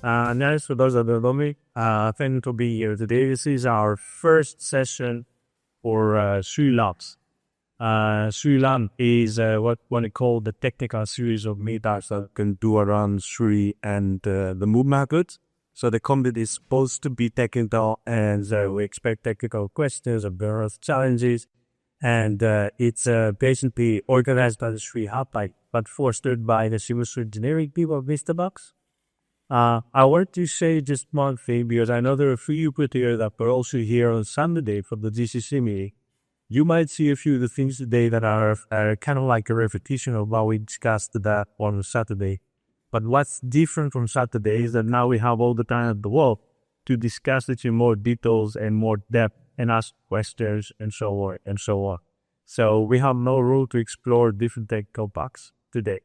Nice for those that don't know me. Thank you to be here today. This is our first session for Sri Labs. Sri Lab is what we call the technical series of meetups that can do around Sri and the move market. So the content is supposed to be technical, and we expect technical questions and various challenges. And it's basically organized by the Sri Hub, but fostered by the civil engineering people of VistaBox. I want to say just one thing, because I know there are a few people here that were also here on Sunday for the GCC meeting. You might see a few of the things today that are kind of like a repetition of what we discussed that on Saturday. But what's different from Saturday is that now we have all the time in the world to discuss it in more details and more depth and ask questions and so on and so on. So we have no room to explore different technical bugs today.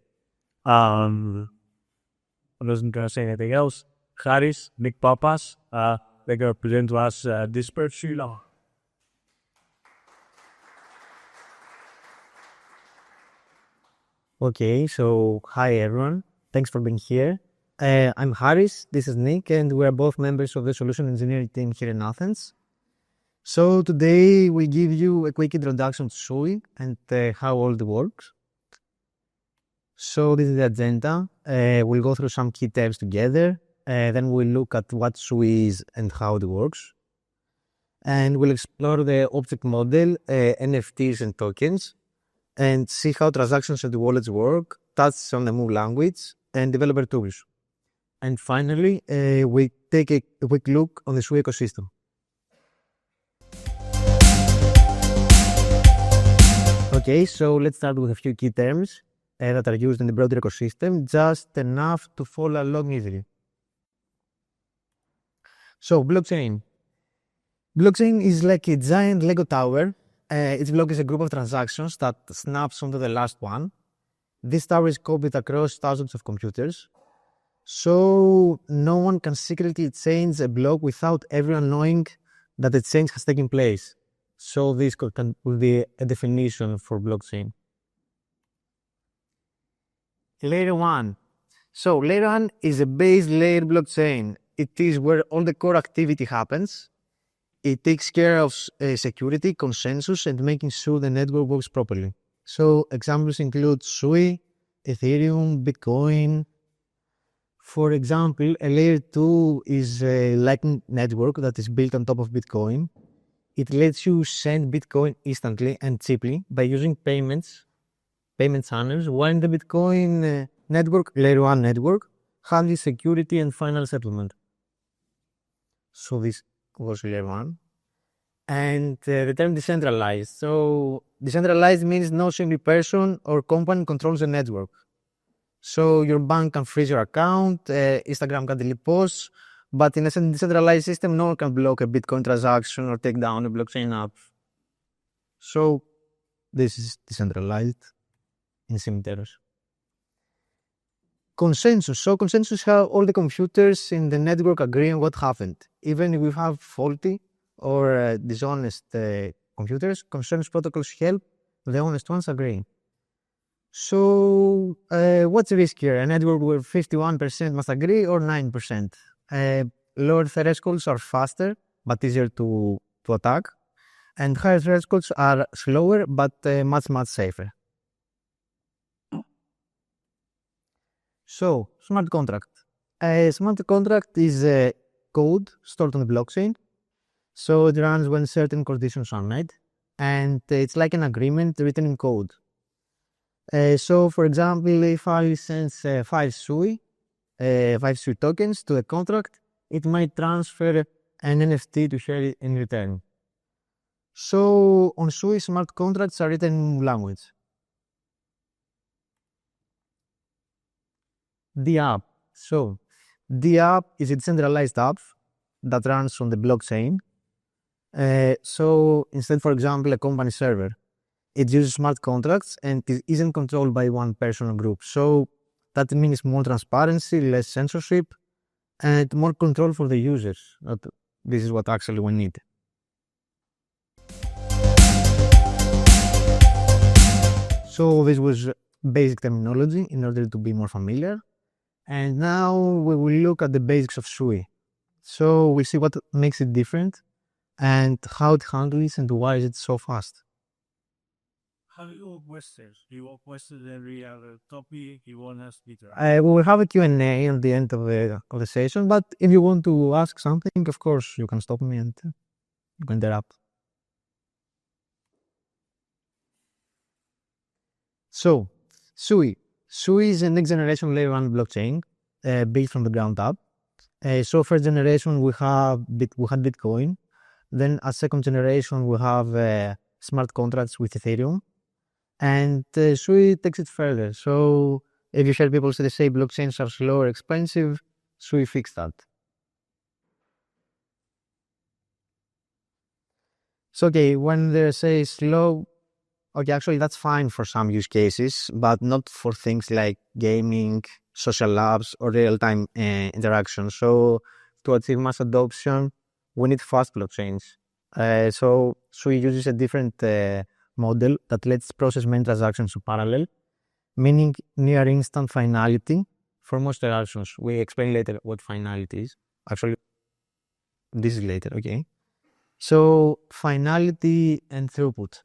I wasn't going to say anything else. Haris, Nick Papas, they're going to present to us Dispersed Sri Lanka. Okay, so hi everyone. Thanks for being here. I'm Haris, this is Nick, and we're both members of the solution engineering team here in Athens. So today we give you a quick introduction to SUI and how all it works. So this is the agenda. We'll go through some key terms together. Then we'll look at what SUI is and how it works. And we'll explore the object model, NFTs and tokens, and see how transactions and wallets work, touch on the Move language, and developer tools. And finally, we take a quick look on the SUI ecosystem. Okay, so let's start with a few key terms that are used in the broader ecosystem, just enough to follow along easily. So, blockchain. Blockchain is like a giant Lego tower. Each block is a group of transactions that snaps onto the last one. This tower is copied across thousands of computers. So no one can secretly change a block without everyone knowing that the change has taken place. So this will be a definition for blockchain. Layer 1. So layer 1 is a base layer blockchain. It is where all the core activity happens. It takes care of security, consensus, and making sure the network works properly. So examples include SUI, Ethereum, Bitcoin. For example, a layer 2 is a Lightning network that is built on top of Bitcoin. It lets you send Bitcoin instantly and cheaply by using payment channels, while the Bitcoin network, layer 1 network, handles security and final settlement. So this was layer 1. And the term decentralized. So decentralized means no single person or company controls the network. So your bank can freeze your account, Instagram can delete posts, but in a decentralized system, no one can block a Bitcoin transaction or take down a blockchain app. So this is decentralized in simple terms. Consensus. So consensus is how all the computers in the network agree on what happened. Even if we have faulty or dishonest computers, consensus protocols help the honest ones agree. So what's riskier? A network where 51% must agree or 9%? Lower thresholds are faster but easier to attack, and higher thresholds are slower but much safer. So, smart contract. A smart contract is a code stored on the blockchain. So it runs when certain conditions are met, and it's like an agreement written in code. So, for example, if I send 5 SUI tokens to a contract, it might transfer an NFT to her in return. So, on SUI, smart contracts are written in language. The app. So, the app is a decentralized app that runs on the blockchain. So, instead, for example, a company server, it uses smart contracts and it isn't controlled by one person or group. So, that means more transparency, less censorship, and more control for the users. This is what actually we need. So, this was basic terminology in order to be more familiar. And now we will look at the basics of SUI. So we'll see what makes it different and how it handles and why is it so fast. How do you want questions? Do you want questions every other topic? You want us to We will have a Q&A at the end of the session, but if you want to ask something, of course, you can stop me and you can interrupt. So, SUI. SUI is a next generation layer 1 blockchain built from the ground up. So first generation we had Bitcoin. Then as second generation we have smart contracts with Ethereum. And SUI takes it further. So if you hear people say blockchains are slow or expensive, SUI fixed that. So okay, when they say slow, okay, actually that's fine for some use cases, but not for things like gaming, social apps, or real-time interaction. So to achieve mass adoption, we need fast blockchains. So SUI uses a different model that lets process many transactions in parallel, meaning near instant finality for most transactions. We explain later what finality is. Actually, this is later, okay? So finality and throughput.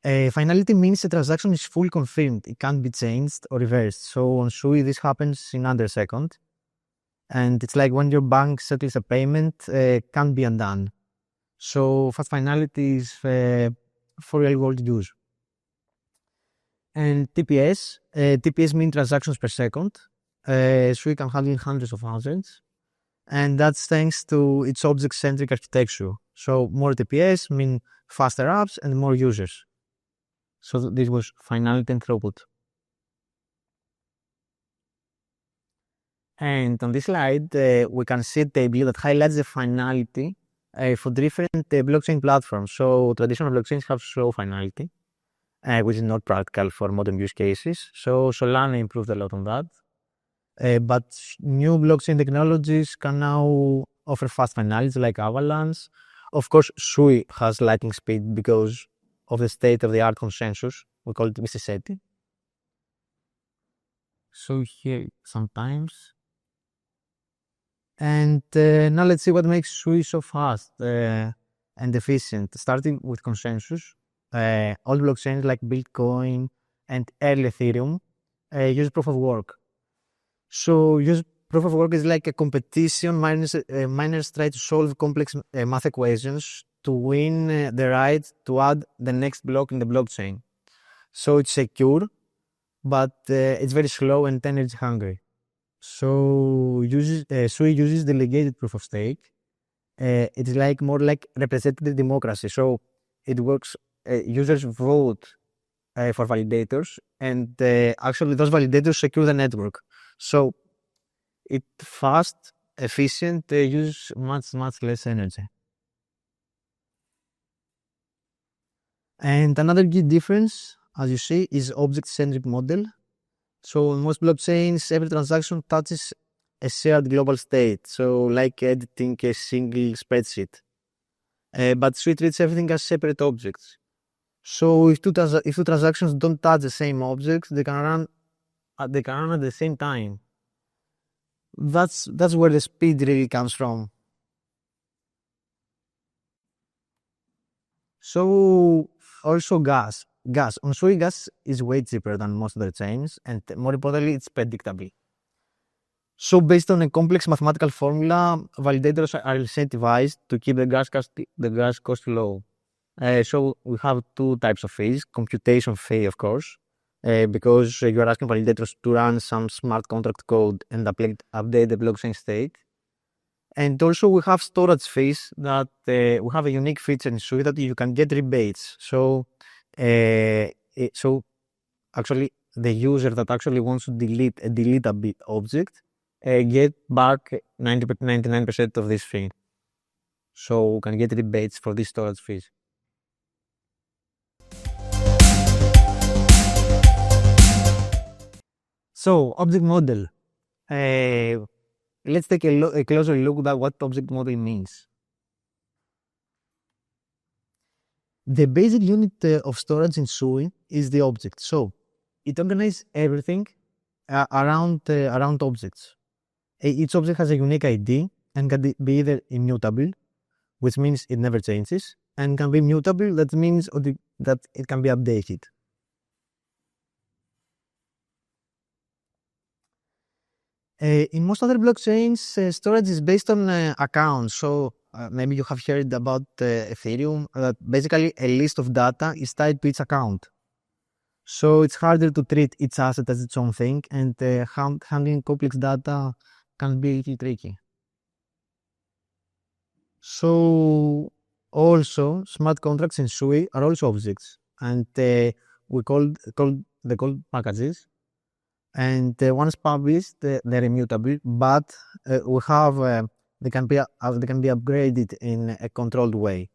Finality means the transaction is fully confirmed. It can't be changed or reversed. So on SUI, this happens in under a second. And it's like when your bank settles a payment, can't be undone. So fast finality is for real world use. And TPS. TPS means transactions per second. SUI can handle hundreds of thousands. And that's thanks to its object-centric architecture. So more TPS mean faster apps and more users. So this was finality and throughput. And on this slide, we can see a table that highlights the finality for different blockchain platforms. So traditional blockchains have slow finality, which is not practical for modern use cases. So Solana improved a lot on that. But new blockchain technologies can now offer fast finality like Avalanche. Of course, SUI has lightning speed because of the state-of-the-art consensus. We call it VCSETI. So here sometimes. And now let's see what makes SUI so fast and efficient. Starting with consensus, all blockchains like Bitcoin and early Ethereum use proof of work. So proof of work is like a competition. Miners try to solve complex math equations to win the right to add the next block in the blockchain. So it's secure, but it's very slow and energy hungry. So SUI uses delegated proof of stake. It's like more like representative democracy. So it works. Users vote for validators, and actually those validators secure the network. So it's fast, efficient, uses much less energy. And another key difference, as you see, is object-centric model. So in most blockchains, every transaction touches a shared global state. So like editing a single spreadsheet. But SUI treats everything as separate objects. So if two transactions don't touch the same object, they can run at the same time. That's where the speed really comes from. So also gas. On SUI, gas is way cheaper than most other chains, and more importantly, it's predictable. So based on a complex mathematical formula, validators are incentivized to keep the gas cost low. So we have two types of fees. Computation fee, of course, because you are asking validators to run some smart contract code and update the blockchain state. And also we have storage fees that we have a unique feature in SUI that you can get rebates. So actually the user that actually wants to delete a deletable object get back 99% of this fee. So we can get rebates for these storage fees. So object model. Let's take a closer look at what object model means. The basic unit of storage in SUI is the object. So it organizes everything around objects. Each object has a unique ID and can be either immutable, which means it never changes, and can be mutable, that means that it can be updated. In most other blockchains, storage is based on accounts. So maybe you have heard about Ethereum, that basically a list of data is tied to each account. So it's harder to treat each asset as its own thing, and handling complex data can be really tricky. So also, smart contracts in Sui are also objects, and we call packages. And once published, they're immutable, but they can be upgraded in a controlled way.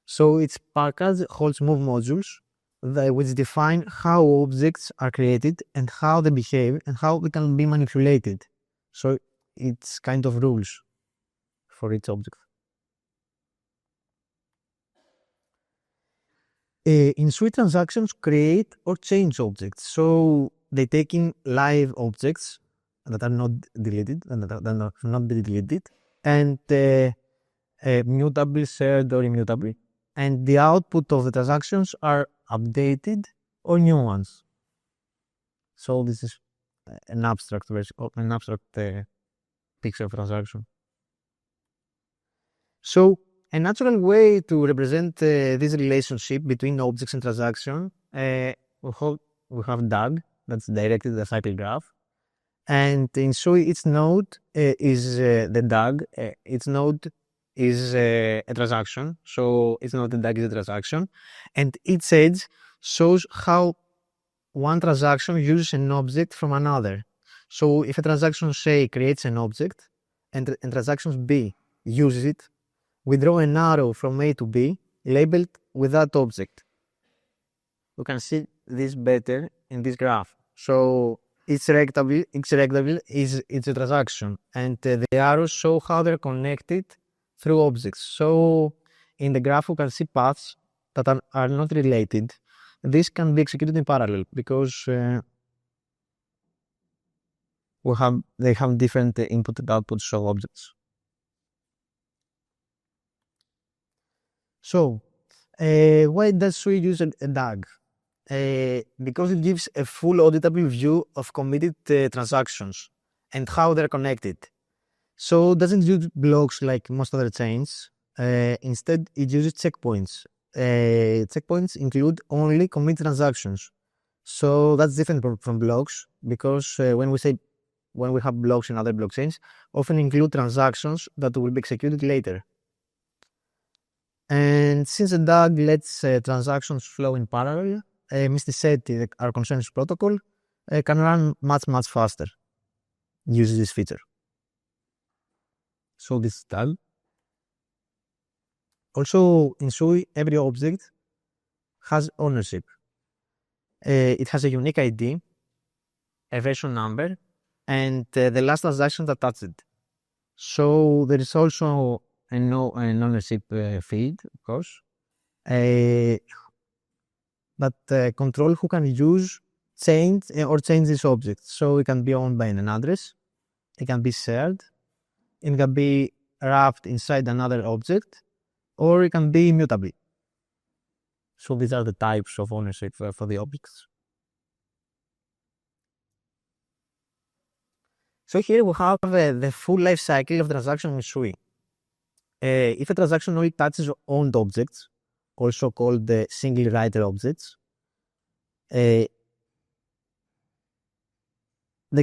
So each package holds move modules which define how objects are created and how they behave and how they can be manipulated. So it's kind of rules for each object. In Sui, transactions create or change objects. So they take in live objects that are not deleted and that are not deleted, and mutable, shared, or immutable. And the output of the transactions are updated or new ones. So this is an abstract version, an abstract picture of transaction. So a natural way to represent this relationship between objects and transaction, we have DAG, that's directed the cycle graph. And in Sui, its node is the DAG. Its node is a transaction. So its node, the DAG, is a transaction. And each edge shows how one transaction uses an object from another. So if a transaction, say, creates an object and transaction B uses it, we draw an arrow from A to B labeled with that object. You can see this better in this graph. So each rectangle is a transaction, and the arrows show how they're connected through objects. So in the graph, you can see paths that are not related. This can be executed in parallel because they have different input and outputs of objects. So why does Sui use a DAG? Because it gives a full auditable view of committed transactions and how they're connected. So it doesn't use blocks like most other chains. Instead, it uses checkpoints. Checkpoints include only commit transactions. So that's different from blocks because when we have blocks in other blockchains, often include transactions that will be executed later. And since the DAG lets transactions flow in parallel, Mysticeti, our consensus protocol, can run much faster. Uses this feature. So this is DAG. Also, in Sui, every object has ownership. It has a unique ID, a version number, and the last transaction that touched it. So there is also an ownership feed, of course, that control who can use, change this object. So it can be owned by an address, it can be shared, it can be wrapped inside another object, or it can be immutable. So these are the types of ownership for the objects. So here we have the full life cycle of transaction in Sui. If a transaction only touches owned objects, also called the single writer objects, they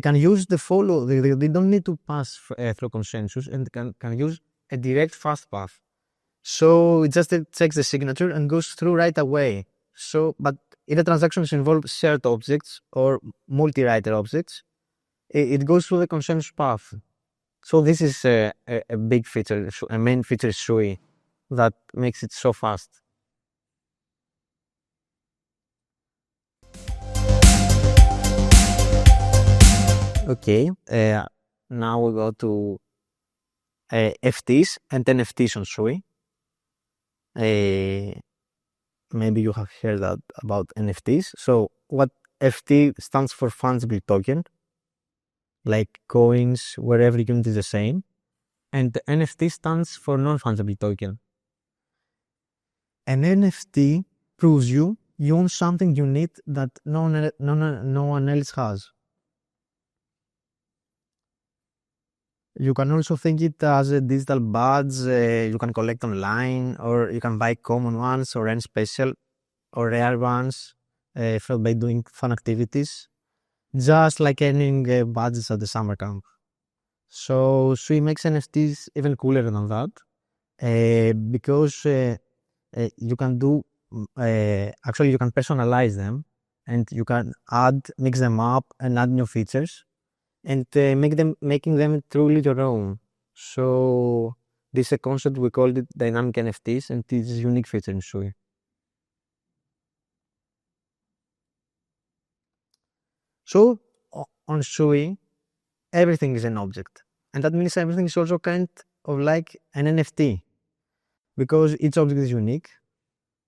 can use the follow. They don't need to pass through consensus, and can use a direct fast path. So it just checks the signature and goes through right away. So, but if the transactions involve shared objects or multi-writer objects, it goes through the consensus path. So this is a big feature, a main feature is Sui that makes it so fast. Okay, now we go to FTs and NFTs on Sui. Maybe you have heard about NFTs. So what FT stands for Fungible Token. like coins where every unit is the same. And the NFT stands for non-fungible token. An NFT proves you own something unique that no one else has. You can also think it as a digital badge you can collect online, or you can buy common ones or earn special or rare ones by doing fun activities, just like earning badges at the summer camp. So Sui makes NFTs even cooler than that because you can do actually you can personalize them, and you can mix them up and add new features, and making them truly your own. So this is a concept we call it dynamic NFTs, and this is a unique feature in Sui. So on Sui, everything is an object, and that means everything is also kind of like an NFT, because each object is unique,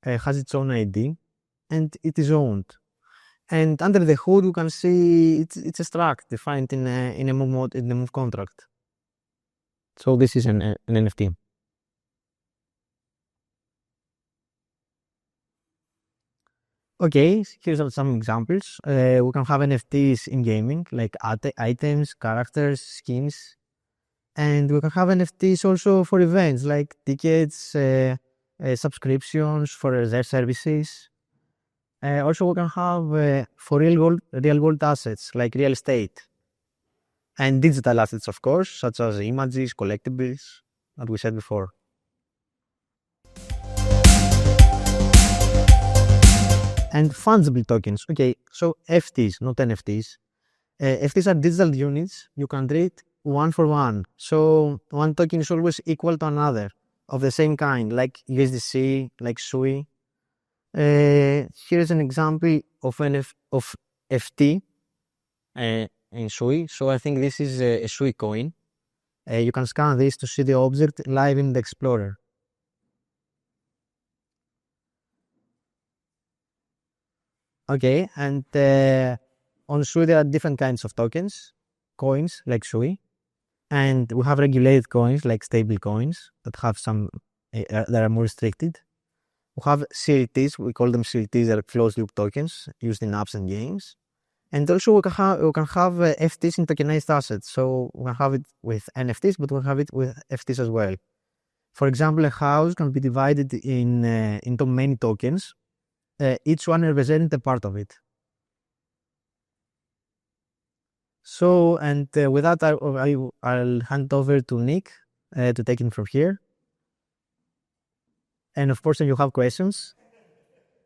has its own ID, and it is owned. And under the hood, you can see it's a struct defined in a move contract. So this is an NFT. Okay, here's some examples. We can have NFTs in gaming, like items, characters, skins. And we can have NFTs also for events, like tickets, subscriptions for their services. Also, we can have for real world assets, like real estate. And digital assets, of course, such as images, collectibles, that we said before. And fungible tokens. Okay, so FTs, not NFTs. FTs are digital units you can treat one for one. So one token is always equal to another of the same kind, like USDC, like Sui. Here's an example of FT in Sui. So I think this is a Sui coin. You can scan this to see the object live in the Explorer. Okay, and on Sui there are different kinds of tokens, coins like Sui, and we have regulated coins like stable coins that have some that are more restricted. We have CLTs, we call them CLTs, they're closed loop tokens used in apps and games. And also we can have FTs in tokenized assets. So we can have it with NFTs, but we have it with FTs as well. For example, a house can be divided into many tokens, each one representing a part of it. So, and with that, I'll hand over to Nick to take it from here. And of course, if you have questions,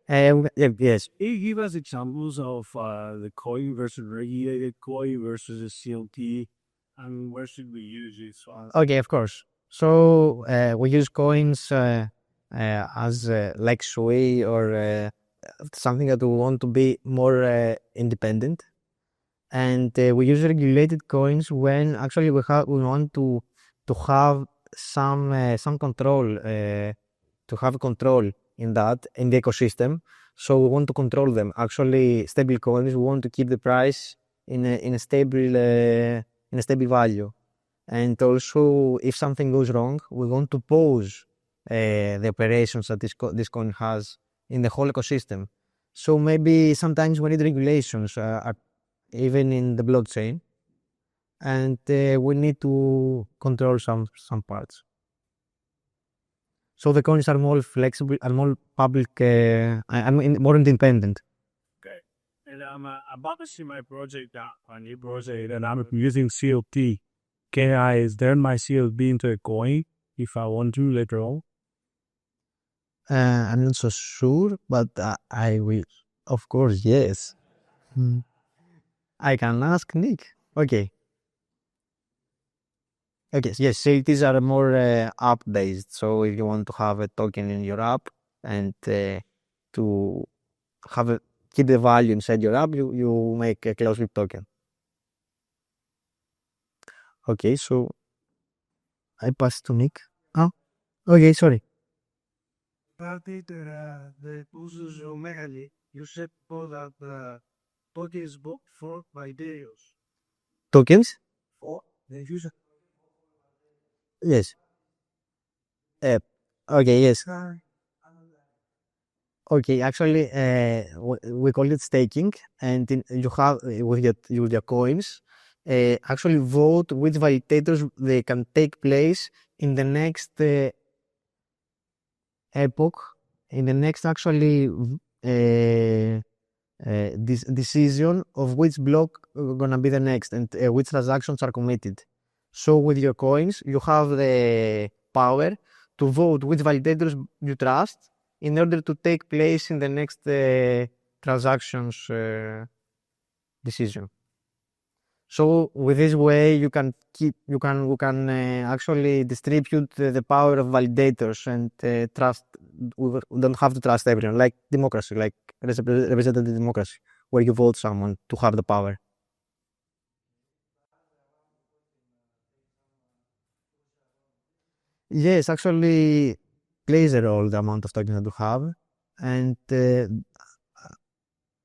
yes. Can you give us examples of the coin versus regulated coin versus a CLT, and where should we use it? Okay, of course. So we use coins as like Sui or something that we want to be more independent, and we use regulated coins when actually we want to have some control, to have control in the ecosystem. So we want to control them. Actually, stable coins, we want to keep the price in a stable value. And also, if something goes wrong, we want to pause the operations that this coin has in the whole ecosystem. So maybe sometimes we need regulations, even in the blockchain, and we need to control some parts. So the coins are more flexible and more public, more independent. Okay. And I'm publishing my project, a new project, and I'm using CLT. Can I turn my CLT into a coin if I want to later on? I'm not so sure, but I will. Of course, yes. I can ask Nick. Okay. Okay, yes, CLTs are more app-based. So if you want to have a token in your app and to keep the value inside your app, you make a closed-loop token. Okay, so I pass to Nick. Oh, okay, sorry. You said that the tokens book for by days. Tokens? Yes. Okay, yes. Okay, actually, we call it staking, and you have with your coins, actually vote which validators they can take place in the next epoch, in the next actually this decision of which block gonna be the next and which transactions are committed. So with your coins, you have the power to vote which validators you trust in order to take place in the next transactions decision. So with this way, you can actually distribute the power of validators and trust. We don't have to trust everyone, like democracy, like representative democracy, where you vote someone to have the power. Yes, actually plays a role the amount of tokens that you have, and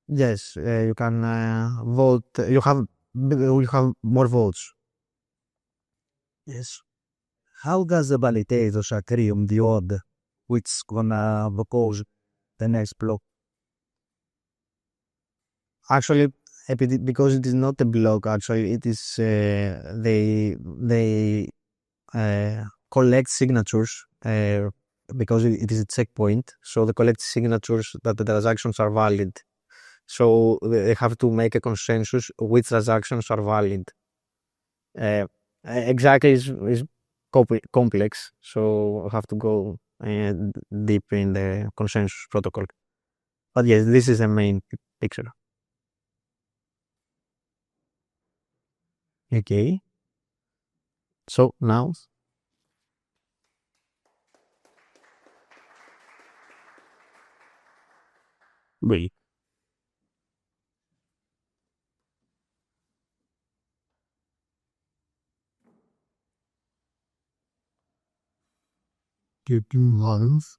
yes, you can vote. You have more votes. Yes. How does the validators agree on the order which gonna propose the next block? Actually, because it is not a block. Actually, it is they collect signatures because it is a checkpoint. So they collect signatures that the transactions are valid. So they have to make a consensus which transactions are valid. Exactly is complex. So I have to go deep in the consensus protocol. But yes, this is the main picture. Okay. So now Wait. Getting once.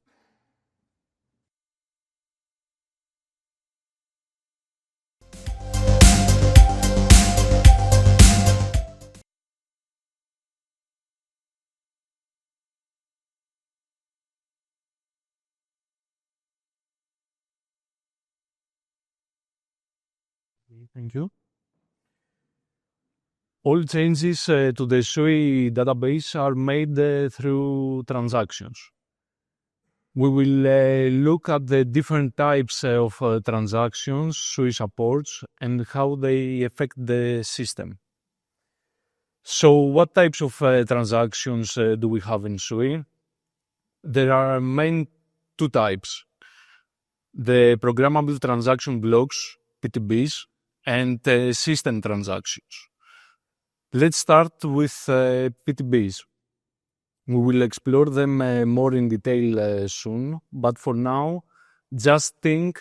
Thank you. All changes to the SUI database are made through transactions. We will look at the different types of transactions SUI supports and how they affect the system. So what types of transactions do we have in SUI? There are main two types. The programmable transaction blocks, PTBs, and system transactions. Let's start with PTBs. We will explore them more in detail soon, but for now, just think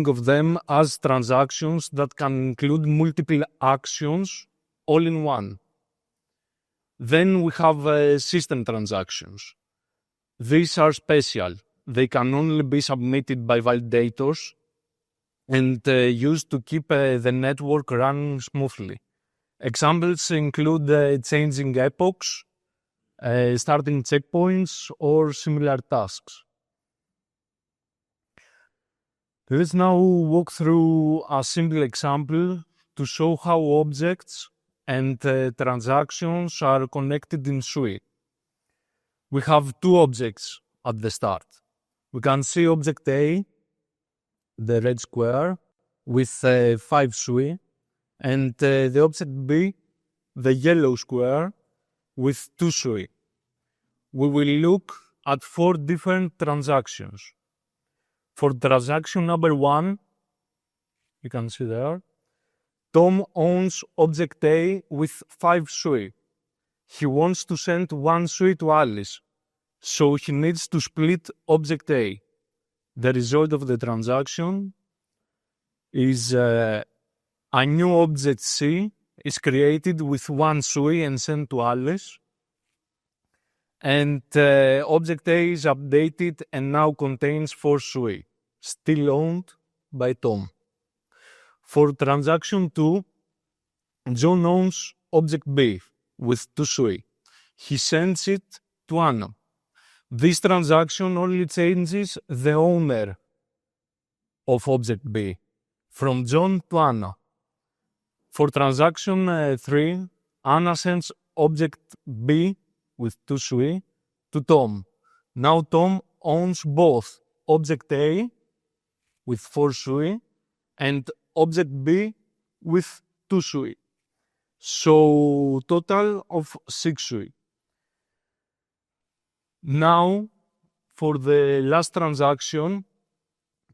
of them as transactions that can include multiple actions all in one. Then we have system transactions. These are special. They can only be submitted by validators and used to keep the network running smoothly. Examples include changing epochs, starting checkpoints, or similar tasks. Let's now walk through a simple example to show how objects and transactions are connected in SUI. We have two objects at the start. We can see object A, the red square, with 5 SUI, and the object B, the yellow square, with 2 SUI. We will look at 4 different transactions. For transaction number 1, you can see there, Tom owns object A with 5 SUI. He wants to send 1 SUI to Alice, so he needs to split object A. The result of the transaction is a new object C is created with 1 SUI and sent to Alice. And object A is updated and now contains 4 SUI, still owned by Tom. For transaction 2, John owns object B with 2 sui. He sends it to Anna. This transaction only changes the owner of object B from John to Anna. For transaction 3, Anna sends object B with 2 sui to Tom. Now Tom owns both object A with 4 sui and object B with 2 sui. So total of 6 sui. Now for the last transaction,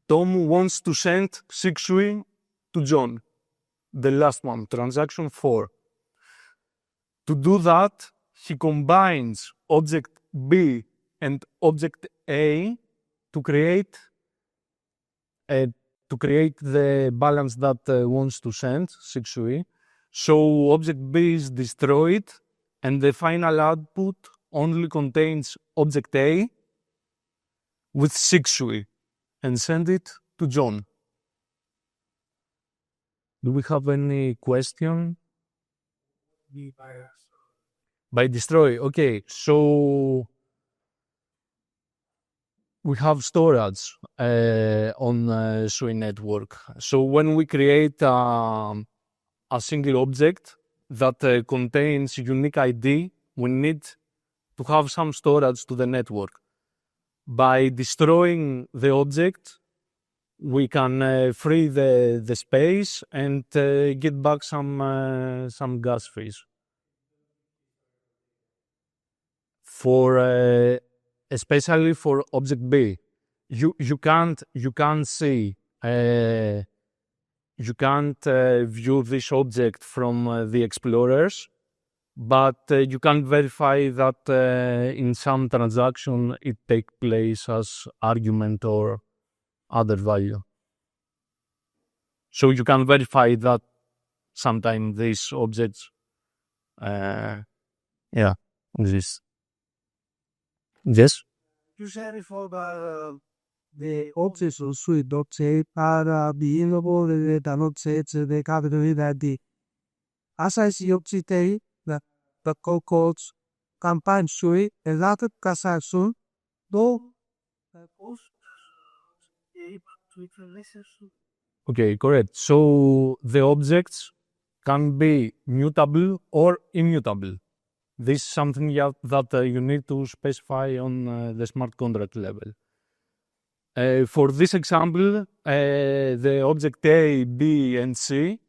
Tom wants to send 6 sui to John. The last one, transaction 4. To do that, he combines object B and object A to create the balance that wants to send 6 sui. So object B is destroyed and the final output only contains object A with 6 sui and send it to John. Do we have any question? By destroy, okay. So we have storage on Sui network. So when we create a single object that contains unique ID, we need to have some storage to the network. By destroying the object, we can free the space and get back some gas fees. For especially for object B, you can't see you can't view this object from the explorers, but you can verify that in some transaction it takes place as argument or other value. So you can verify that sometimes these objects exist. Yes? You said before the objects on Sui don't say are believable, they are not said, they can't believe that as I see object A, the codes campaign Sui, and that transaction, though, Okay, correct. So the objects can be mutable or immutable. This is something that you need to specify on the smart contract level. For this example, the object A, B, and C,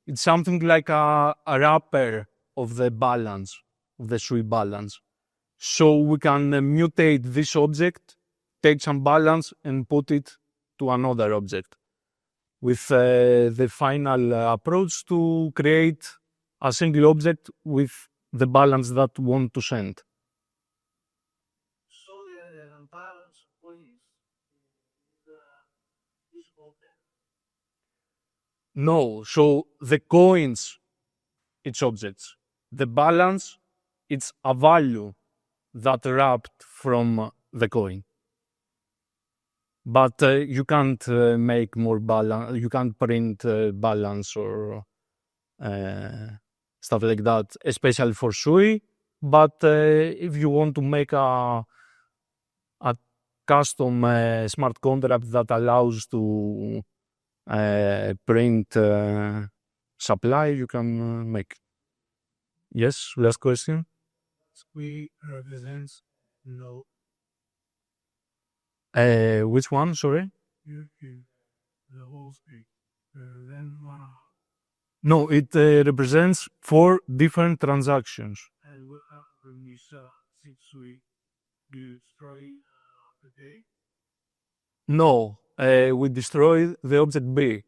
it's something like a wrapper of the balance, of the Sui balance. So we can mutate this object, take some balance, and put it to another object with the final approach to create a single object with the balance that we want to send. so the balance is open. No, so the coins, it's objects. The balance, it's a value that wrapped from the coin. But you can't make more balance, you can't print balance or stuff like that, especially for Sui. But if you want to make a custom smart contract that allows to print supply, you can make. Yes, last question. Sui represents no. Which one? Sorry. The whole Sui. Then No, it represents 4 different transactions. and what happens when you six Sui destroy the day? No, we destroy the object B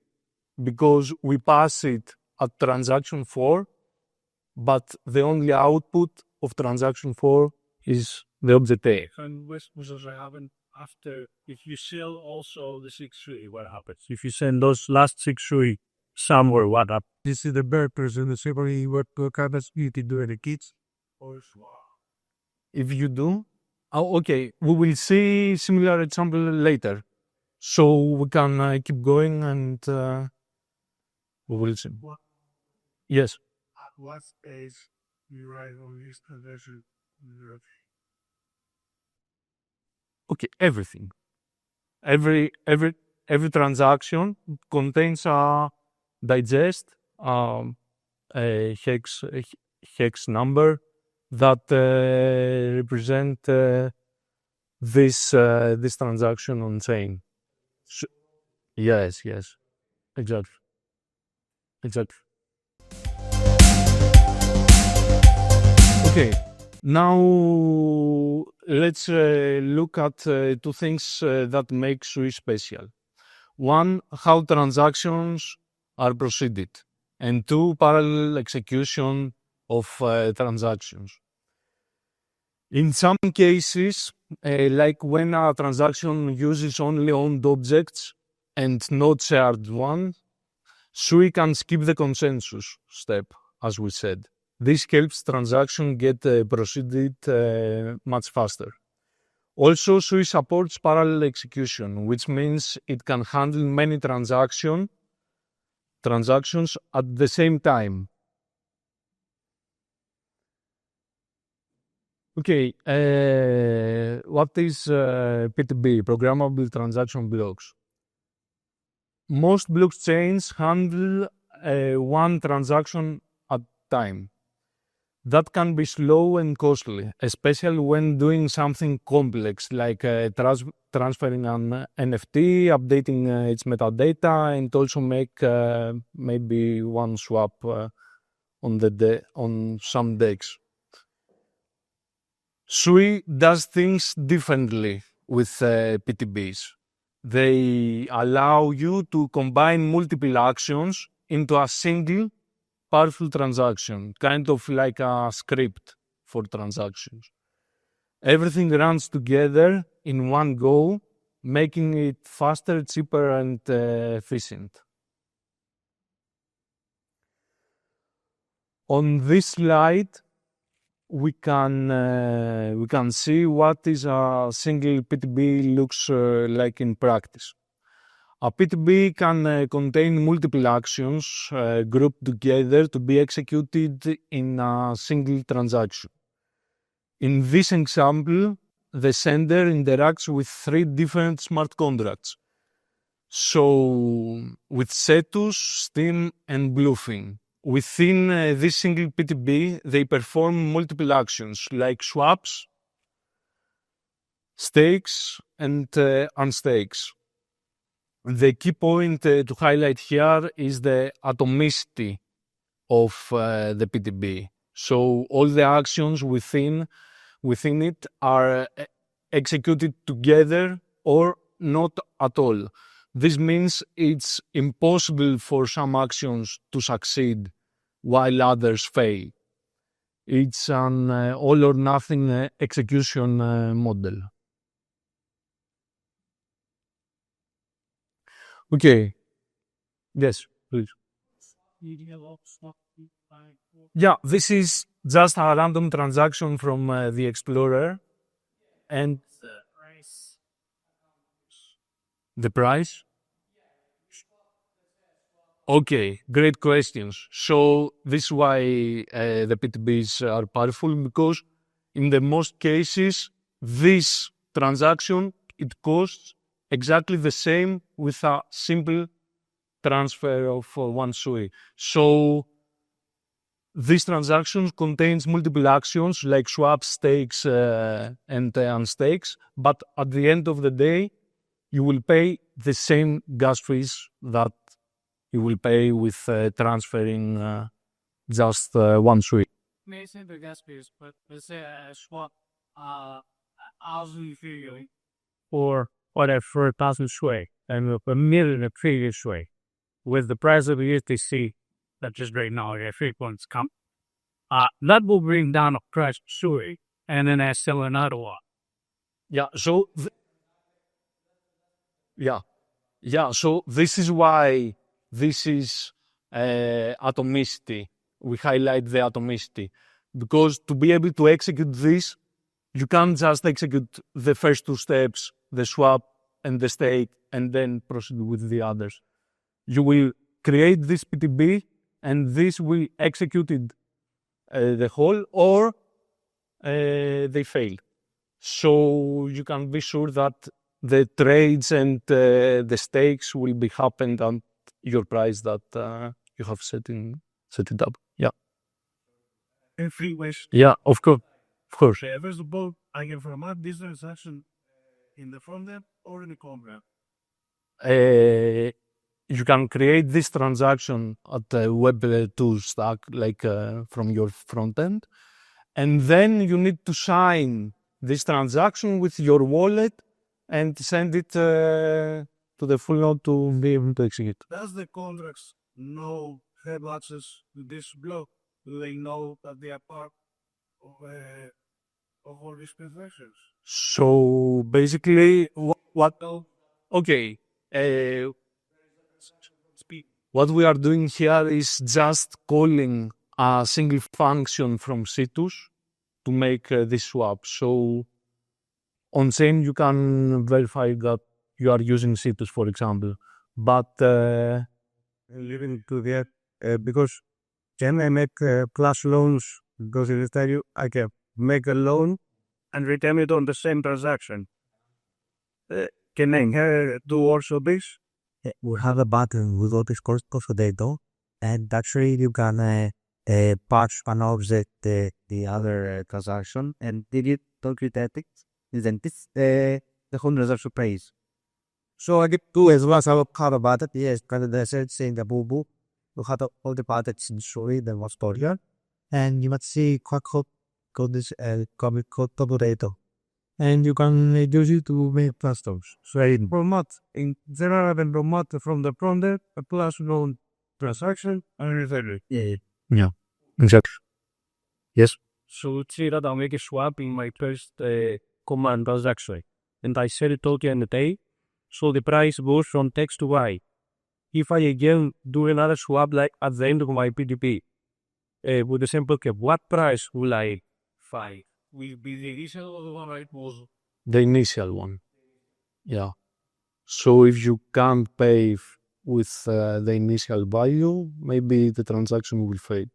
because we pass it at transaction 4, but the only output of transaction 4 is the object A. And what does happen after, if you sell also the 6 Sui, what happens? If you send those last 6 Sui somewhere, what happens? This is the burgers and the savory what kind of eat do the kids. Or If you do, okay, we will see similar example later. So we can keep going and we will see. Yes. what space you write on this transaction? Okay, everything. Every transaction contains a digest, a hex number that represent this transaction on chain. Yes, exactly. Okay, now let's look at two things that make Sui special. One, how transactions are proceeded, and two, parallel execution of transactions. In some cases, like when a transaction uses only owned objects and not shared one, Sui can skip the consensus step, as we said. This helps transaction get proceeded much faster. Also, Sui supports parallel execution, which means it can handle many transactions at the same time. Okay, what is PTB, Programmable Transaction Blocks? Most blockchains handle one transaction at a time. That can be slow and costly, especially when doing something complex like transferring an NFT, updating its metadata, and also make maybe one swap on some decks. Sui does things differently with PTBs. They allow you to combine multiple actions into a single powerful transaction, kind of like a script for transactions. Everything runs together in one go, making it faster, cheaper, and efficient. On this slide, we can see what is a single PTB looks like in practice. A PTB can contain multiple actions grouped together to be executed in a single transaction. In this example, the sender interacts with three different smart contracts. So, with Cetus, Steam, and Bluefin. Within this single PTB, they perform multiple actions like swaps, stakes, and unstakes. The key point to highlight here is the atomicity of the PTB. So all the actions within it are executed together or not at all. This means it's impossible for some actions to succeed while others fail. It's an all or nothing execution model. Okay. Yes, please. Yeah, this is just a random transaction from the Explorer. And the price? Okay, great questions. So this is why the PTBs are powerful, because in the most cases, this transaction, it costs exactly the same with a simple transfer of one Sui. So this transaction contains multiple actions like swaps, stakes, and unstakes, but at the end of the day, you will pay the same gas fees that you will pay with transferring just one Sui. May say the gas fees, but let's say a swap 1,000 Ethereum or whatever for 1,000 Sui and a million of previous Sui. With the price of the USDC that just right now, yeah, 3 points come. That will bring down a price of Sui, and then I sell another one. Yeah, so so this is why this is atomicity. We highlight the atomicity because to be able to execute this, you can't just execute the first two steps, the swap and the stake, and then proceed with the others. You will create this PTB, and this will execute it the whole, or they fail. So you can be sure that the trades and the stakes will be happened at your price that you have set it up. Yeah. In three ways. Yeah, of course. Of course. First of all, I can format this transaction in the front end or in the contract. You can create this transaction at the web tool stack, like from your front end. And then you need to sign this transaction with your wallet and send it to the full node to be able to execute. Does the contracts know have access to this block? Do they know that they are part of all these transactions? So basically, what? Okay. What we are doing here is just calling a single function from Citus to make this swap. So on chain, you can verify that you are using Citus, for example. But Leaving to that because can I make plus loans? Because it will tell you I can make a loan and return it on the same transaction. Can I do also this? We have a button with all this course data, and actually you can patch an object the other transaction and delete token ethics. Then this the whole transaction pays. So I get two as well as I have about it. Yes, kind of the saying the boo boo. You have all the parts in story that was here, and you must see quick code this comic code data. And you can use it to make customs. So in promote in general and promote from the front end a plus loan transaction and return it. yeah, exactly. Yes. So let's say that I'll make a swap in my first command transaction, and I set a token at A, so the price goes from X to Y. If I again do another swap like at the end of my PDP, with the same token, what price will I find? Will be the initial or the one I was? The initial one. Yeah. So if you can't pay with the initial value, maybe the transaction will fail.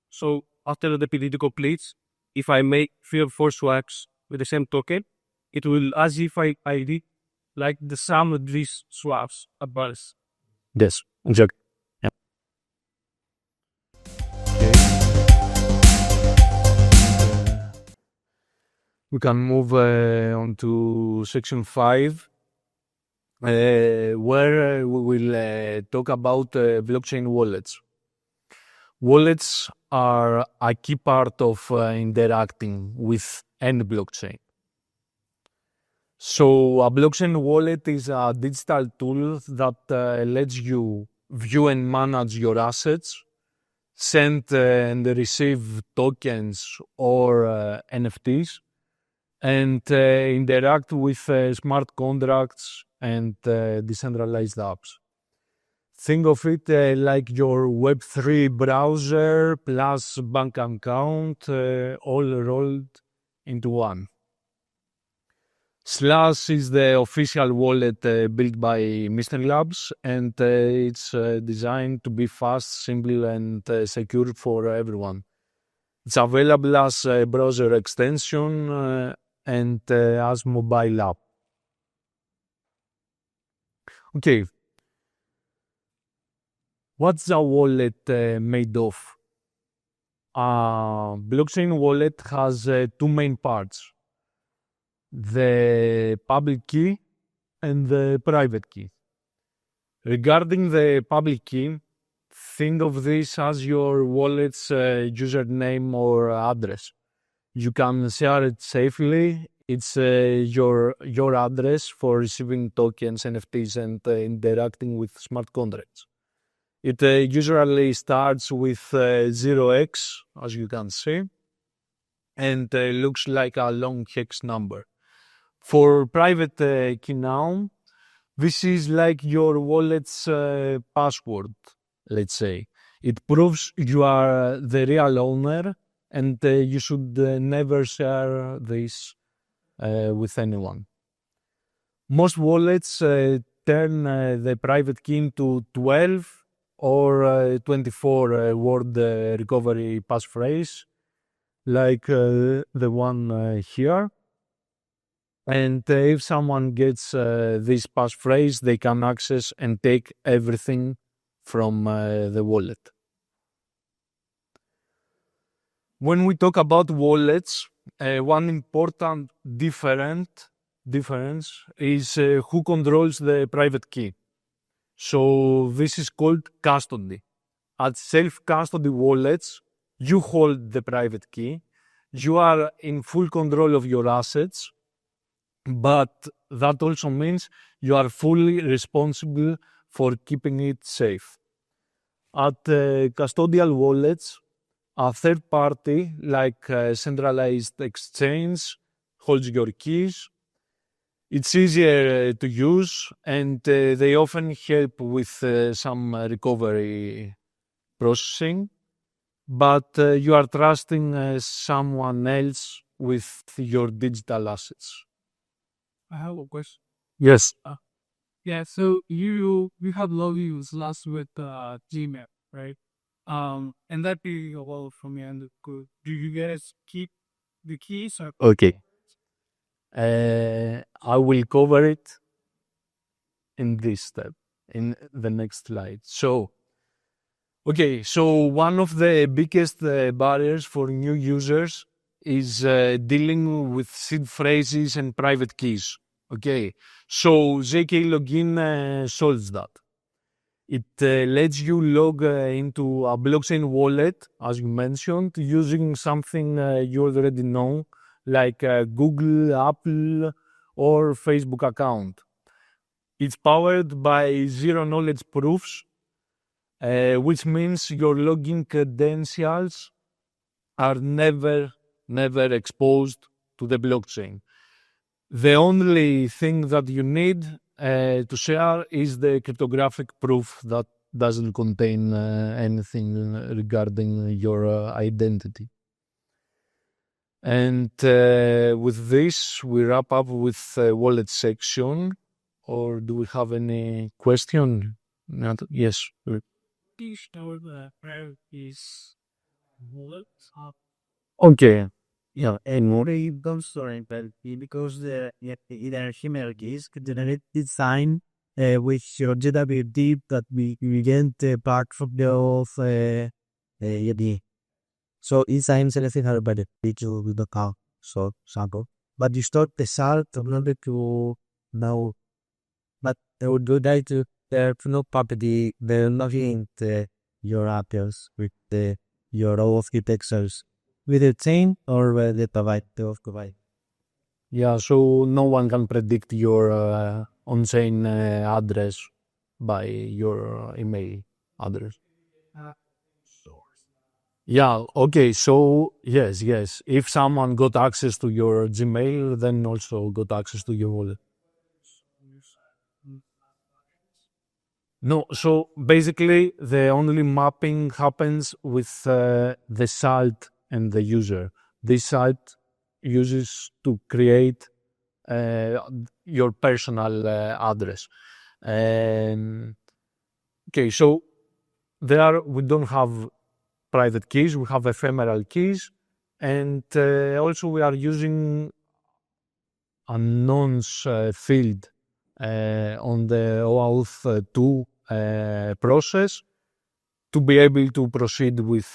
So after the PDP completes, if I make 3 or 4 swaps with the same token, it will as if I did like the sum of these swaps at once. Yes, exactly. Yeah. We can move on to section 5, where we will talk about blockchain wallets. Wallets are a key part of interacting with any blockchain. So a blockchain wallet is a digital tool that lets you view and manage your assets, send and receive tokens or NFTs, and interact with smart contracts and decentralized apps. Think of it like your Web3 browser plus bank account all rolled into one. Slash is the official wallet built by Mystery Labs, and it's designed to be fast, simple, and secure for everyone. It's available as a browser extension and as mobile app. Okay. What's a wallet made of? A blockchain wallet has 2 main parts: the public key and the private key. Regarding the public key, think of this as your wallet's username or address. You can share it safely. It's your address for receiving tokens, NFTs, and interacting with smart contracts. It usually starts with 0x, as you can see, and looks like a long hex number. For private key now, this is like your wallet's password, let's say. It proves you are the real owner, and you should never share this with anyone. Most wallets turn the private key into 12 or 24 word recovery passphrase, like the one here. And if someone gets this passphrase, they can access and take everything from the wallet. When we talk about wallets, one important difference is who controls the private key. So this is called custody. At self-custody wallets, you hold the private key. You are in full control of your assets, but that also means you are fully responsible for keeping it safe. At custodial wallets, a third party, like a centralized exchange, holds your keys. It's easier to use, and they often help with some recovery processing, but you are trusting someone else with your digital assets. I have a question. Yes. Yeah, so you have logins last with Gmail, right? And that being a wallet from your end, do you guys keep the keys or? Okay. I will cover it in this step, in the next slide. So one of the biggest barriers for new users is dealing with seed phrases and private keys. Okay, so JK Login solves that. It lets you log into a blockchain wallet, as you mentioned, using something you already know, like Google, Apple, or Facebook account. It's powered by zero-knowledge proofs, which means your login credentials are never exposed to the blockchain. The only thing that you need to share is the cryptographic proof that doesn't contain anything regarding your identity. And with this, we wrap up with the wallet section. Or do we have any question? Yes. Please know the private keys wallets. Okay. Yeah, and more it comes to empathy because the HTML keys generate design which shows that we deep that we get part from the of the so design selected her by the picture with the car so sample. But you start the salt in order to now but they would do that to their no property they're nothing your apples with the your of the pixels with the chain or with the provide. Yeah, so no one can predict your on-chain address by your email address. Yeah, okay, so yes. If someone got access to your Gmail, then also got access to your wallet. No, so basically the only mapping happens with the site and the user. This site uses to create your personal address. Okay, so there we don't have private keys, we have ephemeral keys, and also we are using a nonce field on the OAuth 2 process to be able to proceed with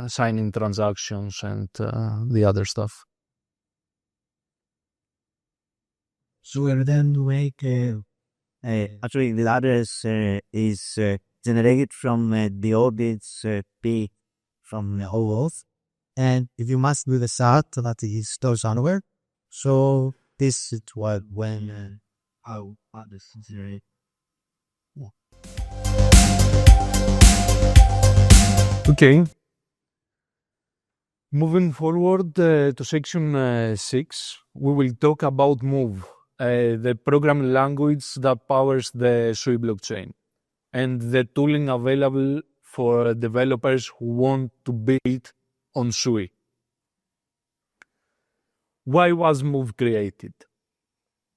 signing transactions and the other stuff. So we're then to make actually the address is generated from the audits P from the OAuth, and if you must do the SAT that is stored somewhere, so this is what when how address is generated. Okay. Moving forward to section 6, we will talk about Move, the programming language that powers the Sui blockchain, and the tooling available for developers who want to build on Sui. Why was Move created?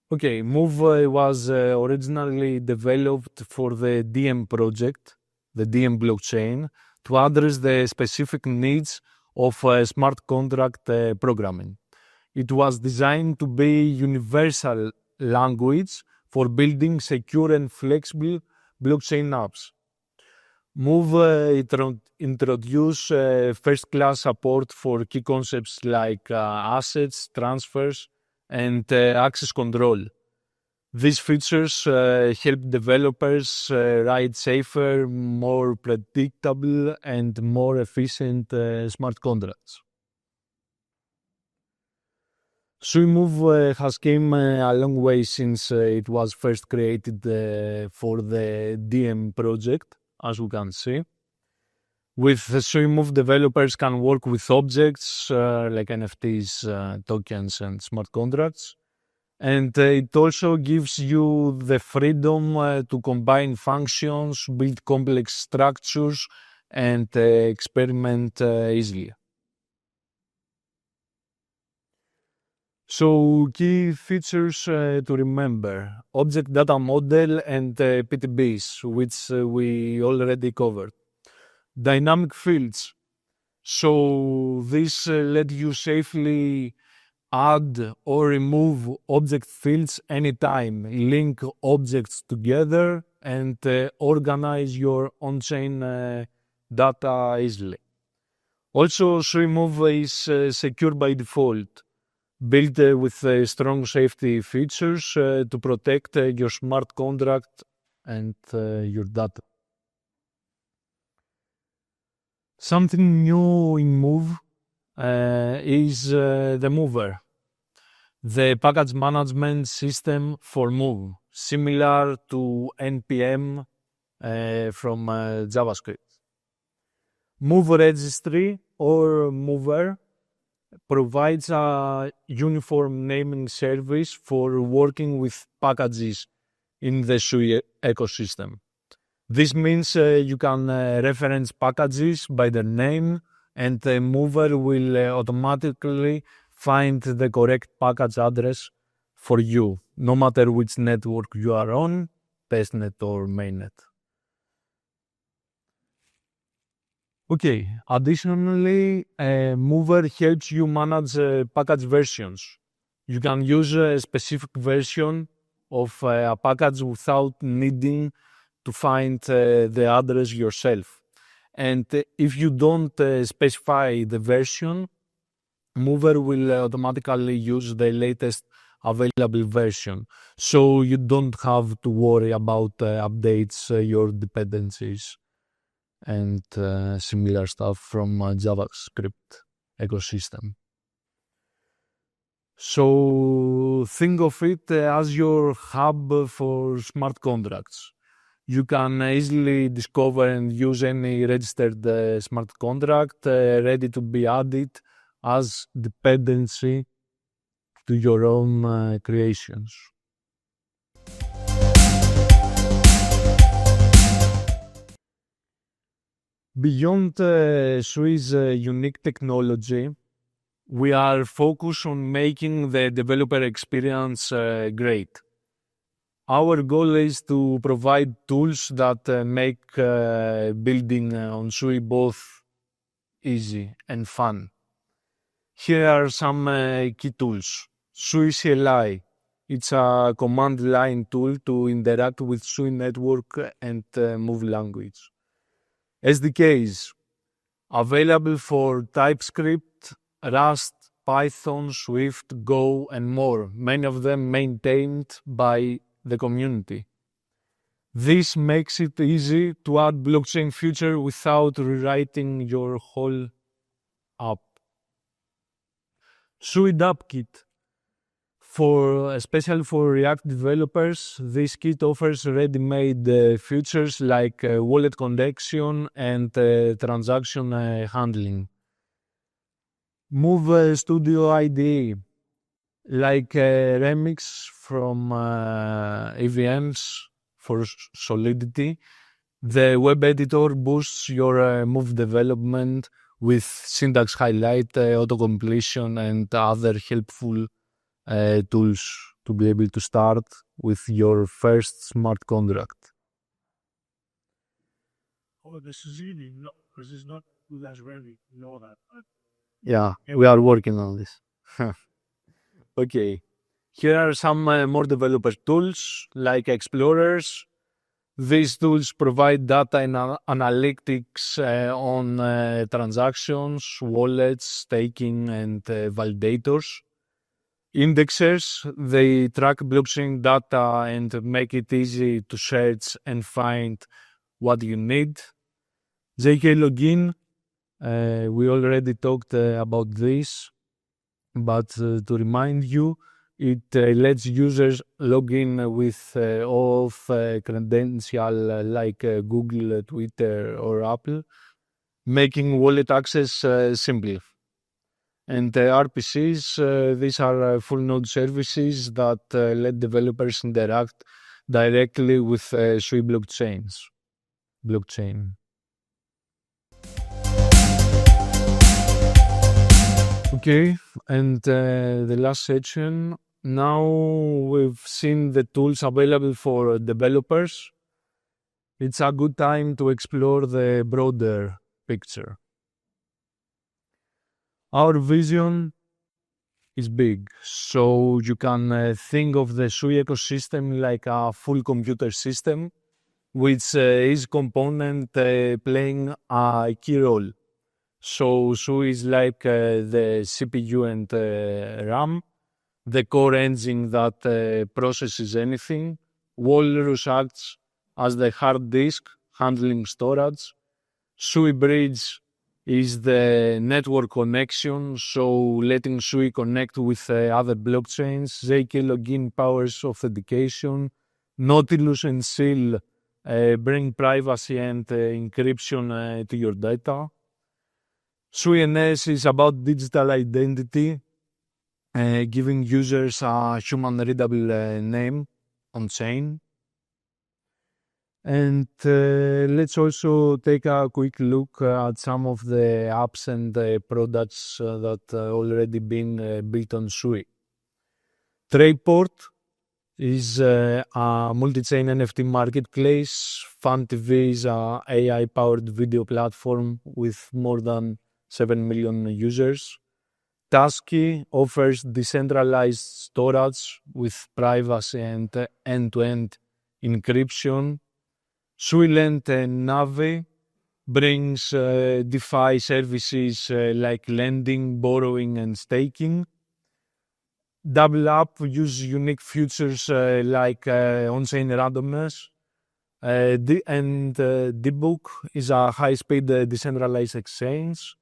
Okay, Move was originally developed for the DM project the DM blockchain, to address the specific needs of smart contract programming. It was designed to be universal language for building secure and flexible blockchain apps. Move introduce first-class support for key concepts like assets, transfers, and access control. These features help developers write safer, more predictable, and more efficient smart contracts. SuiMove has come a long way since it was first created for the DM project, as we can see. With SuiMove, developers can work with objects like NFTs, tokens, and smart contracts. And it also gives you the freedom to combine functions, build complex structures, and experiment easily. So, key features to remember: object data model and PTBs, which we already covered. Dynamic fields. So, this let you safely add or remove object fields anytime, link objects together, and organize your on-chain data easily. Also, SuiMove is secure by default, built with strong safety features to protect your smart contract and your data. Something new in Move is the Mover, the package management system for Move, similar to NPM from JavaScript. Move Registry or Mover provides a uniform naming service for working with packages in the Sui ecosystem. This means you can reference packages by their name, and the Mover will automatically find the correct package address for you, no matter which network you are on, testnet or mainnet. Okay, additionally, Mover helps you manage package versions. You can use a specific version of a package without needing to find the address yourself. And if you don't specify the version, Mover will automatically use the latest available version. So you don't have to worry about updates, your dependencies, and similar stuff from JavaScript ecosystem. So think of it as your hub for smart contracts. You can easily discover and use any registered smart contract ready to be added as dependency to your own creations. Beyond Sui's unique technology, we are focused on making the developer experience great. Our goal is to provide tools that make building on Sui both easy and fun. Here are some key tools. Sui CLI. It's a command line tool to interact with Sui network and Move language. SDKs. Available for TypeScript, Rust, Python, Swift, Go, and more. Many of them maintained by the community. This makes it easy to add blockchain feature without rewriting your whole app. Sui App Kit. Especially for React developers, this kit offers ready-made features like wallet connection and transaction handling. Move Studio IDE, like Remix from EVMs for Solidity. The web editor boosts your Move development with syntax highlight, auto-completion, and other helpful tools to be able to start with your first smart contract. Oh, this is really not. This is not. That's really know that. Yeah, we are working on this. Okay. Here are some more developer tools like explorers. These tools provide data and analytics on transactions, wallets, staking, and validators. Indexers, they track blockchain data and make it easy to search and find what you need. JK Login, we already talked about this, but to remind you, it lets users log in with auth credential like Google, Twitter, or Apple, making wallet access simple. And RPCs, these are full node services that let developers interact directly with Sui blockchain. Okay, and the last section. Now we've seen the tools available for developers. It's a good time to explore the broader picture. Our vision is big, so you can think of the Sui ecosystem like a full computer system, which each component playing a key role. So Sui is like the CPU and RAM, the core engine that processes anything. Walrus acts as the hard disk handling storage. Sui Bridge is the network connection, so letting Sui connect with other blockchains. ZK Login powers authentication. Nautilus and Seal bring privacy and encryption to your data. Sui NS is about digital identity, giving users a human readable name on chain. And let's also take a quick look at some of the apps and products that already been built on Sui. Tradeport is a multi-chain NFT marketplace. FunTV is a AI-powered video platform with more than 7 million users. Tasky offers decentralized storage with privacy and end-to-end encryption. Suilent and Navi brings DeFi services like lending, borrowing, and staking. Double Up uses unique features like on-chain randomness. Dbook is a high-speed decentralized exchange.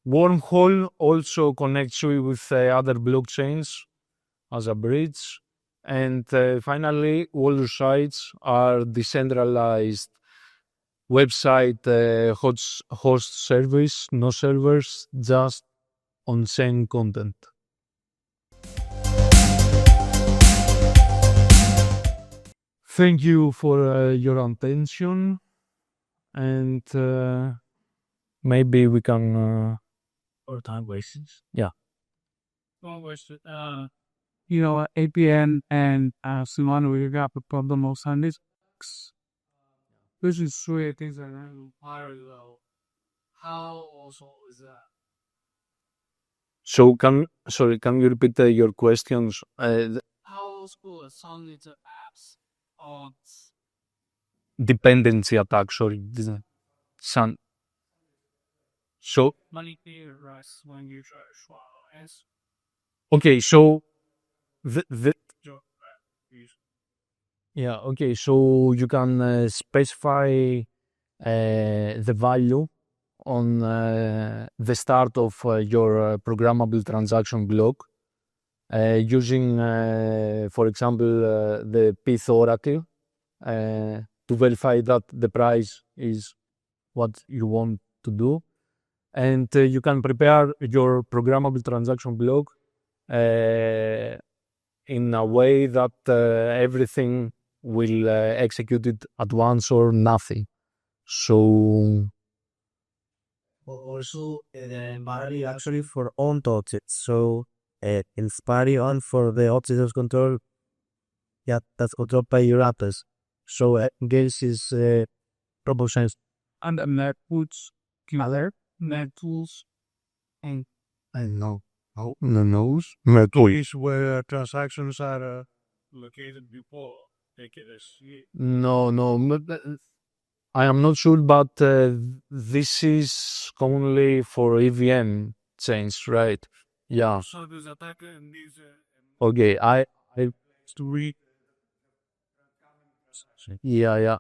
Wormhole also connects Sui with other blockchains as a bridge. And finally, Walrus sites are decentralized website host service, no servers, just on-chain content. Thank you for your attention, and maybe we can. Or time wastes. Yeah. APN and Simon, we got the problem of Sundays. This is three things that are parallel. How also is that? So can you repeat your questions? How school Sunday to apps on Dependency attack. Sorry, so money here, right? When you try to swallow. okay, so yeah, okay, so you can specify the value on the start of your programmable transaction block using, for example, the Pyth oracle to verify that the price is what you want to do. And you can prepare your programmable transaction block in a way that everything will execute it at once or nothing. So Also, Inspari actually for on touches. So, Inspari on for the oxygen control. Yeah, that's controlled by your apples. So, this is proportions and the net puts other net tools and I don't know. Oh, no knows. Metoi. Is where transactions are located before they can see. No. I am not sure, but this is commonly for EVM chains, right? Yeah. So this attacker and these Okay. I to read. yeah.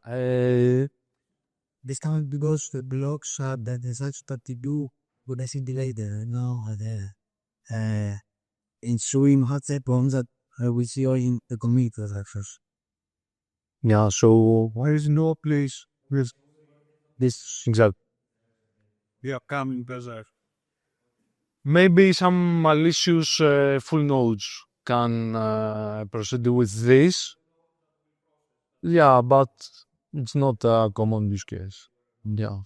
this time because the blocks have that is such that they do what I see later now in showing hot problems that we see in the community transactions. Yeah. So Why is no place with this exact. the upcoming desert? Maybe some malicious full nodes can proceed with this. Yeah, but it's not a common use case. Yeah.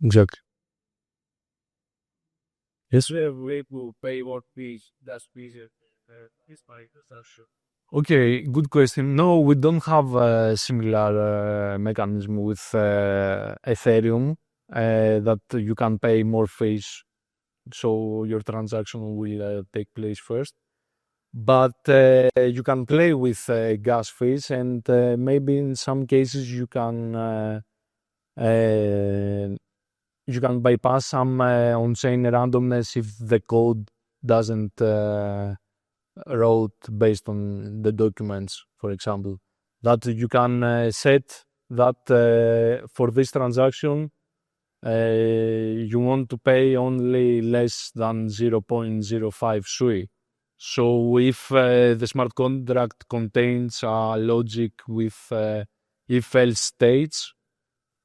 Exactly. Yes, we will pay what fees. That's easier. It's my assumption. Okay, good question. No, we don't have a similar mechanism with Ethereum that you can pay more fees, so your transaction will take place first. But you can play with gas fees, and maybe in some cases you can bypass some on-chain randomness if the code doesn't wrote based on the documents, for example. That you can set that for this transaction you want to pay only less than 0.05 SUI. So if the smart contract contains a logic with if-else states,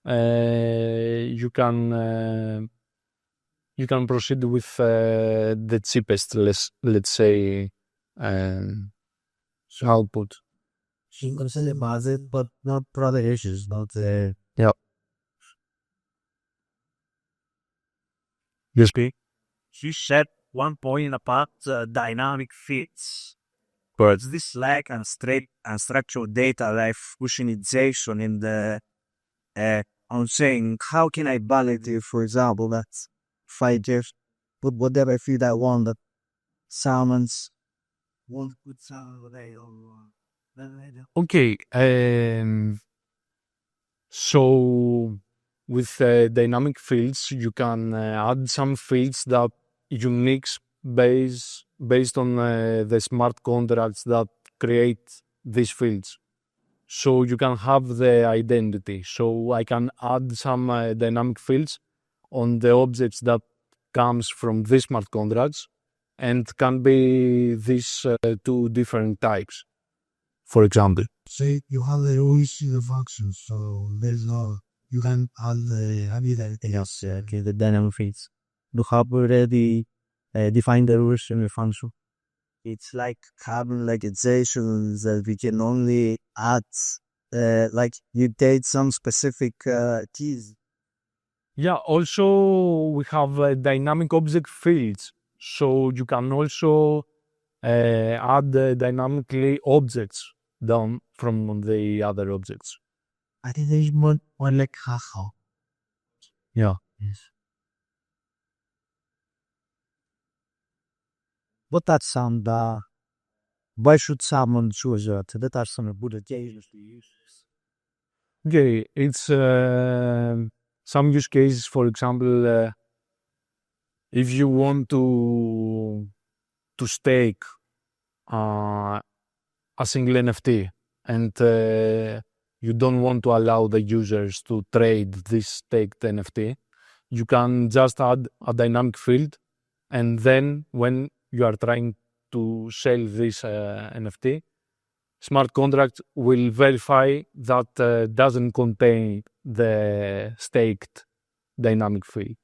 you can proceed with the cheapest, let's say, output. She consider deposit, but not product issues, not Yeah. Yes. She said one point about dynamic fits. But this lack and straight and structured data like fusionization in the I'm saying how can I validate, for example, that 5 years put whatever feed I want that salmons won't put salmon today or Okay. So with dynamic fields, you can add some fields that unique based on the smart contracts that create these fields. So you can have the identity. So I can add some dynamic fields on the objects that comes from these smart contracts, and can be these two different types, for example. say you have the always the functions, so there's no you can add the anything else. Okay, the dynamic feeds. You have already defined the rules in the function. It's like having like exceptions that we can only add, like you take some specific keys. Yeah, also we have dynamic object fields. So you can also add dynamically objects down from the other objects. I think there's one like haha. Yeah. Yes. But that sound why should someone choose that are some good occasions to use this? Okay, it's some use cases, for example, if you want to stake a single NFT and you don't want to allow the users to trade this staked NFT, you can just add a dynamic field, and then when you are trying to sell this NFT, smart contract will verify that doesn't contain the staked dynamic field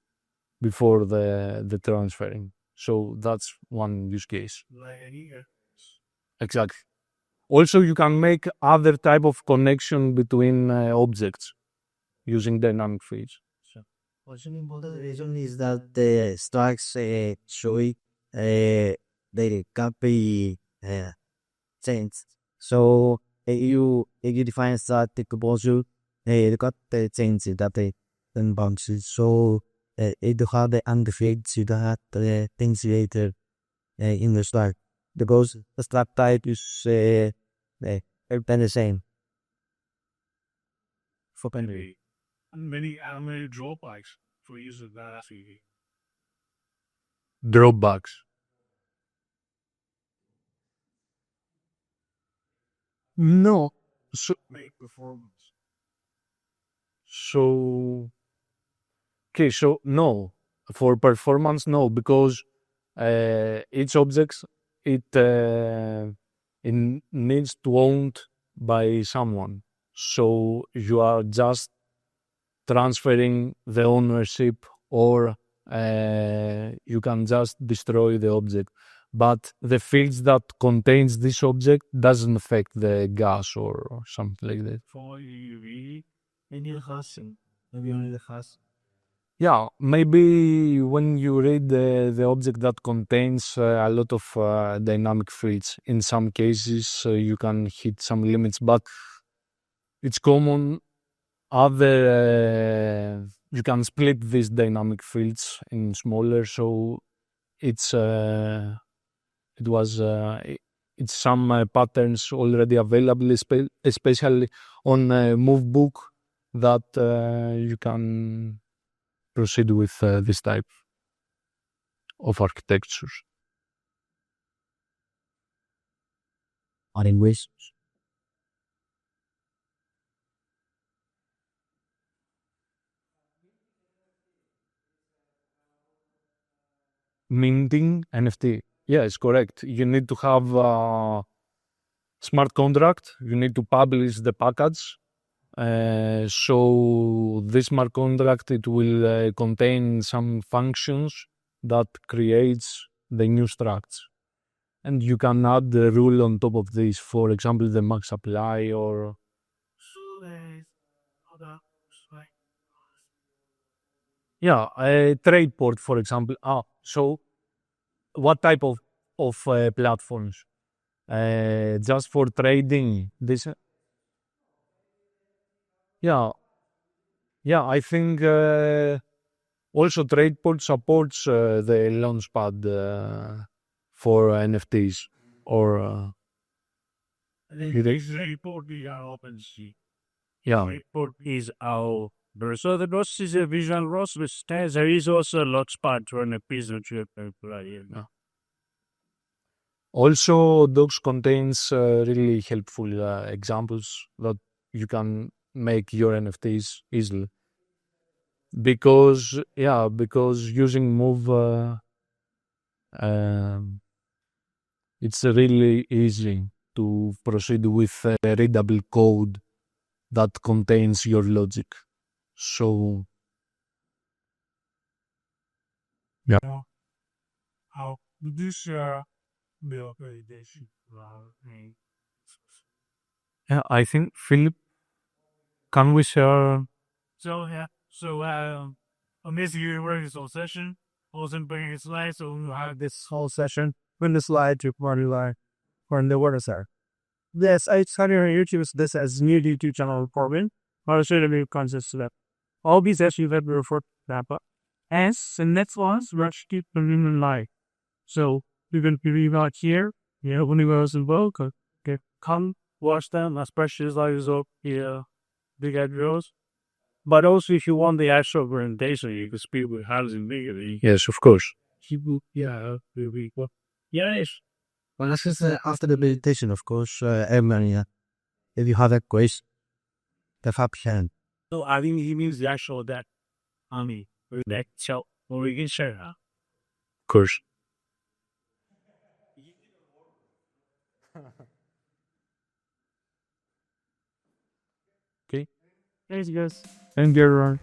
before the transferring. So that's one use case. Exactly. Also, you can make other type of connection between objects using dynamic fields. Also, an important reason is that the stacks show they can be changed. So if you define static composure, có thể change that then bounces. So it have the undefined you have the things later in the start because the start type is everything the same. For Maybe many drawbacks for using that CV. Drawbacks. No. So, Make performance. so okay, so no. For performance, no, because each object it needs to owned by someone. So you are just transferring the ownership or you can just destroy the object. But the fields that contains this object doesn't affect the gas or something like that. For UV, any hustle. Maybe only the hustle. Yeah, maybe when you read the object that contains a lot of dynamic fields, in some cases you can hit some limits, but it's common. You can split these dynamic fields in smaller, so it's it was it's some patterns already available, especially on Movebook that you can proceed with this type of architectures. Or in which Minting NFT. Yeah, it's correct. You need to have a smart contract. You need to publish the package. So this smart contract, it will contain some functions that creates the new structs. And you can add the rule on top of this, for example, the max supply or... Yeah, a trade port, for example. So what type of platforms? Just for trading? This? Yeah, yeah. I think also TradePort supports the launchpad for NFTs or. This report is our OpenSea. Yeah. Report is our. So the ROS is a visual ROS with stairs. There is also a launchpad for an episode. Yeah. Also, Docs contains really helpful examples that you can make your NFTs easily. Because using Move, it's really easy to proceed with a readable code that contains your logic. So yeah, How this bill validation? yeah. I think Philip, can we share? So yeah, so on this year's whole session, I wasn't bringing a slide, so we'll have this whole session when the slide to party line for the water sir. Yes, I started on YouTube this as new YouTube channel recording. I'll show you the concepts to that. All these issues that we refer to that, but as the next ones, we're keep the human life. So we're going to be out here, when we was involved, okay, come watch them, especially like up here, big videos. But also, if you want the actual presentation, you can speak with Hans and Biggie. Yes, of course. Yeah, yes. well, this is after the meditation, of course. Everybody, if you have a question, the fab hand. So I think he means the actual that, that show, or we can share, huh? Of course. Okay. Thanks, guys. And you're